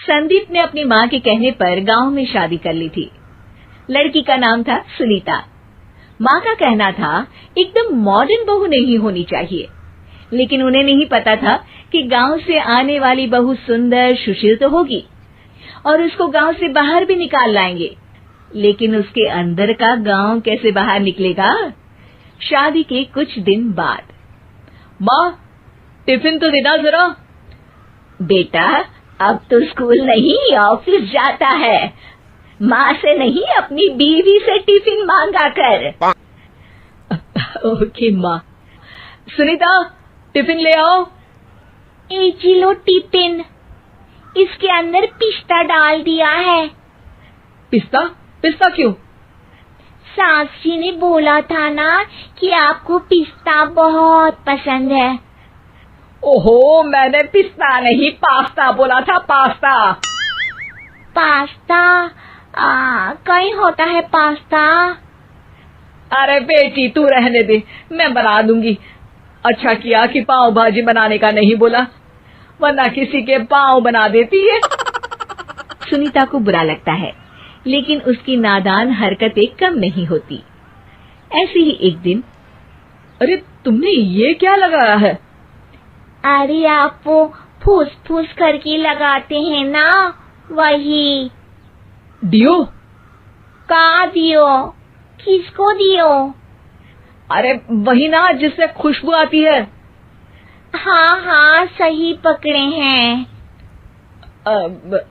संदीप ने अपनी माँ के कहने पर गांव में शादी कर ली थी। लड़की का नाम था सुनीता। माँ का कहना था एकदम मॉडर्न बहू नहीं होनी चाहिए, लेकिन उन्हें नहीं पता था कि गांव से आने वाली बहू सुंदर सुशील तो होगी और उसको गांव से बाहर भी निकाल लाएंगे, लेकिन उसके अंदर का गांव कैसे बाहर निकलेगा। शादी के कुछ दिन बाद, माँ टिफिन तो देना जरा। बेटा अब तो स्कूल नहीं ऑफिस जाता है, माँ से नहीं अपनी बीवी से टिफिन मांगा कर। ओके माँ। सुनीता टिफिन ले आओ। जी लो टिफिन, इसके अंदर पिस्ता डाल दिया है। पिस्ता? पिस्ता क्यों? सास जी ने बोला था ना कि आपको पिस्ता बहुत पसंद है। ओहो, मैंने पिस्ता नहीं पास्ता बोला था, पास्ता। पास्ता? कहीं होता है पास्ता? अरे बेटी तू रहने दे, मैं बना दूंगी। अच्छा किया कि पाव भाजी बनाने का नहीं बोला, वरना किसी के पाव बना देती है। सुनीता को बुरा लगता है, लेकिन उसकी नादान हरकतें कम नहीं होती। ऐसे ही एक दिन, अरे तुमने ये क्या लगाया है? अरे आप वो फूस फूस करके लगाते हैं ना, वही। डियो? का दियो? किसको दियो? अरे वही ना जिससे खुशबू आती है। हाँ सही पकड़े हैं।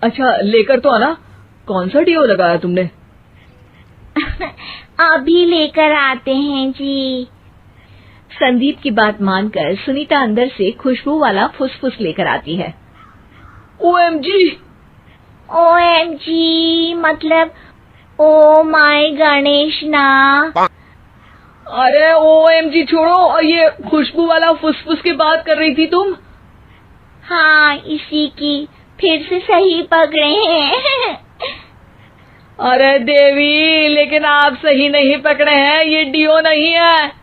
अच्छा लेकर तो आना। कौन सा डियो लगाया तुमने? अभी लेकर आते हैं जी। संदीप की बात मानकर सुनीता अंदर से खुशबू वाला फुसफुस लेकर आती है। ओएमजी! ओएमजी मतलब ओ माय गणेश ना। अरे ओएमजी छोड़ो, और ये खुशबू वाला फुसफुस की बात कर रही थी तुम? हाँ इसी की, फिर से सही पकड़े हैं। अरे देवी, लेकिन आप सही नहीं पकड़े हैं, ये डियो नहीं है।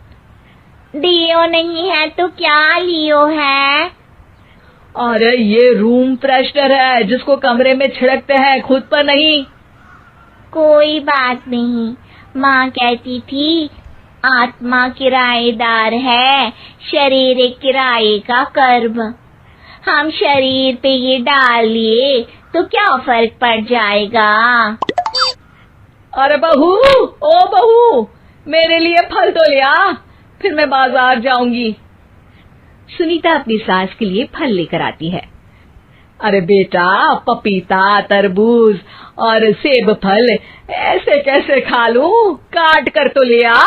डियो नहीं है तो क्या लियो है? अरे ये रूम फ्रेशनर है, जिसको कमरे में छिड़कते हैं, खुद पर नहीं। कोई बात नहीं, माँ कहती थी आत्मा किराएदार है, शरीर एक किराए का कर्म। हम शरीर पे ये डाल लिए तो क्या फर्क पड़ जाएगा। अरे बहू, ओ बहू, मेरे लिए फल तो ले आ, फिर मैं बाजार जाऊंगी। सुनीता अपनी सास के लिए फल लेकर आती है। अरे बेटा, पपीता, तरबूज और सेब फल ऐसे कैसे खा लूं? काट कर तो ले आ।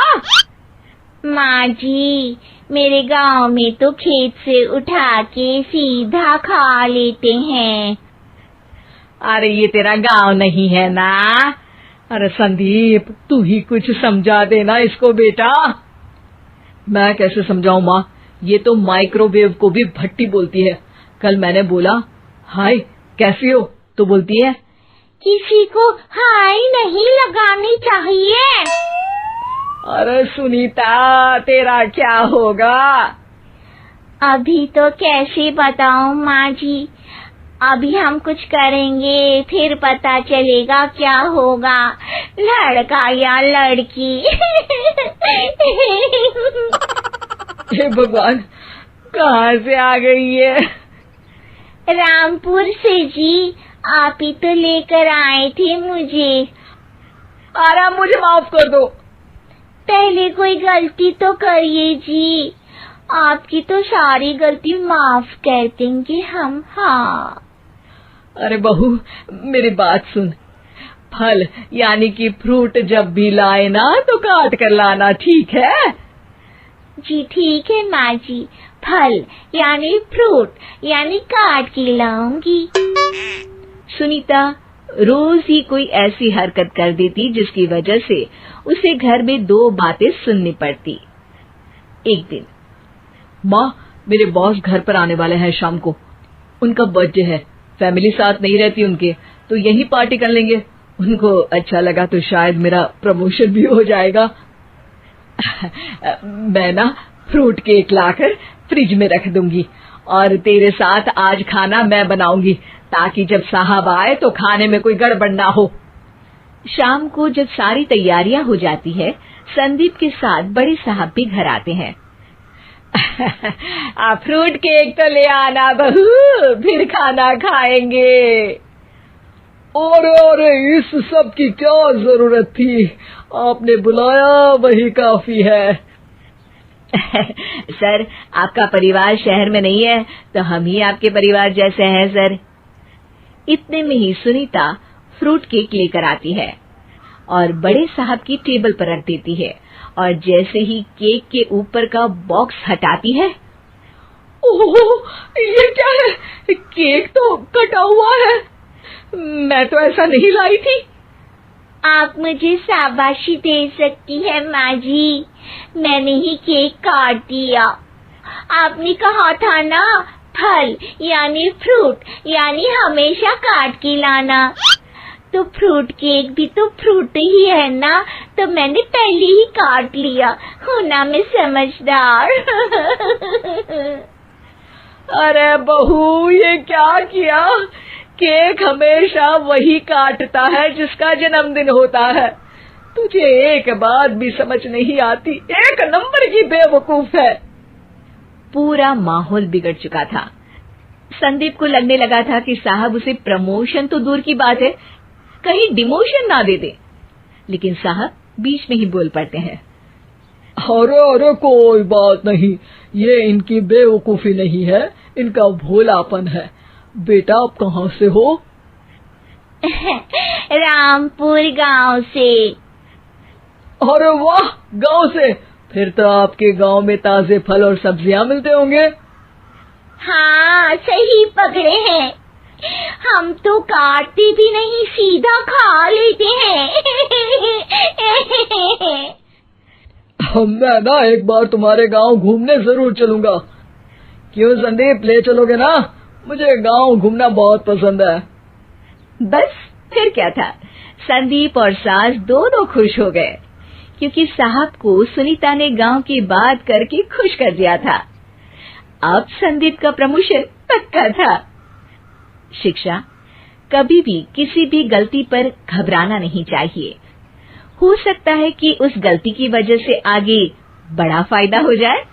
माँ जी, मेरे गांव में तो खेत से उठा के सीधा खा लेते हैं। अरे ये तेरा गांव नहीं है ना। अरे संदीप, तू ही कुछ समझा देना इसको बेटा। मैं कैसे समझाऊं माँ, ये तो माइक्रोवेव को भी भट्टी बोलती है। कल मैंने बोला हाय कैसी हो, तो बोलती है किसी को हाय नहीं लगानी चाहिए। अरे सुनीता, तेरा क्या होगा? अभी तो कैसे बताऊं माँ जी, अभी हम कुछ करेंगे फिर पता चलेगा क्या होगा, लड़का या लड़की। हे भगवान, कहाँ से आ गई है? रामपुर से जी, आप ही तो लेकर आए थे मुझे। अरे मुझे माफ कर दो। पहले कोई गलती तो करिए जी, आपकी तो सारी गलती माफ कर देंगे हम। हाँ अरे बहू, मेरी बात सुन। फल यानी कि फ्रूट जब भी लाए ना तो काट कर लाना, ठीक है? जी ठीक है माँ जी, फल यानी फ्रूट यानी काट के लाऊंगी। सुनीता रोज ही कोई ऐसी हरकत कर देती जिसकी वजह से उसे घर में दो बातें सुननी पड़ती। एक दिन, माँ मेरे बॉस घर पर आने वाले हैं शाम को, उनका बर्थडे है, फैमिली साथ नहीं रहती उनके, तो यही पार्टी कर लेंगे। उनको अच्छा लगा तो शायद मेरा प्रमोशन भी हो जाएगा। मैं ना फ्रूट केक लाकर फ्रिज में रख दूंगी और तेरे साथ आज खाना मैं बनाऊंगी, ताकि जब साहब आए तो खाने में कोई गड़बड़ ना हो। शाम को जब सारी तैयारियां हो जाती है, संदीप के साथ बड़े साहब भी घर आते हैं। फ्रूट केक तो ले आना बहू, फिर खाना खाएंगे। अरे इस सब की क्या जरूरत थी, आपने बुलाया वही काफी है। सर, आपका परिवार शहर में नहीं है तो हम ही आपके परिवार जैसे हैं सर। इतने में ही सुनीता फ्रूट केक लेकर आती है और बड़े साहब की टेबल पर रख देती है, और जैसे ही केक के ऊपर का बॉक्स हटाती है, ओह, ये क्या है? केक तो कटा हुआ है। मैं तो ऐसा नहीं लाई थी। आप मुझे शाबाशी दे सकती है माँ जी, मैंने ही केक काट दिया। आपने कहा था ना, फल यानी फ्रूट यानी हमेशा काट के लाना, तो फ्रूट केक भी तो फ्रूट ही है ना, तो मैंने पहले ही काट लिया। हूँ ना मैं समझदार। अरे बहू, ये क्या किया? केक हमेशा वही काटता है जिसका जन्मदिन होता है। तुझे एक बात भी समझ नहीं आती, एक नंबर की बेवकूफ है। पूरा माहौल बिगड़ चुका था। संदीप को लगने लगा था कि साहब उसे प्रमोशन तो दूर की बात है, कहीं डिमोशन ना दे दे, लेकिन साहब बीच में ही बोल पड़ते हैं। अरे कोई बात नहीं, ये इनकी बेवकूफी नहीं है, इनका भोलापन है। बेटा आप कहाँ से हो? रामपुर गांव से। अरे वाह, गांव से? फिर तो आपके गांव में ताजे फल और सब्जियां मिलते होंगे। हाँ, सही पकड़े हैं। हम तो काटते भी नहीं, सीधा खा लेते हैं। मैं ना एक बार तुम्हारे गांव घूमने जरूर चलूंगा। क्यों संदीप, ले चलोगे ना? मुझे गांव घूमना बहुत पसंद है। बस फिर क्या था, संदीप और सास दोनों खुश हो गए, क्योंकि साहब को सुनीता ने गांव की बात करके खुश कर दिया था। अब संदीप का प्रमोशन पक्का था। शिक्षा, कभी भी किसी भी गलती पर घबराना नहीं चाहिए। हो सकता है कि उस गलती की वजह से आगे बड़ा फायदा हो जाए।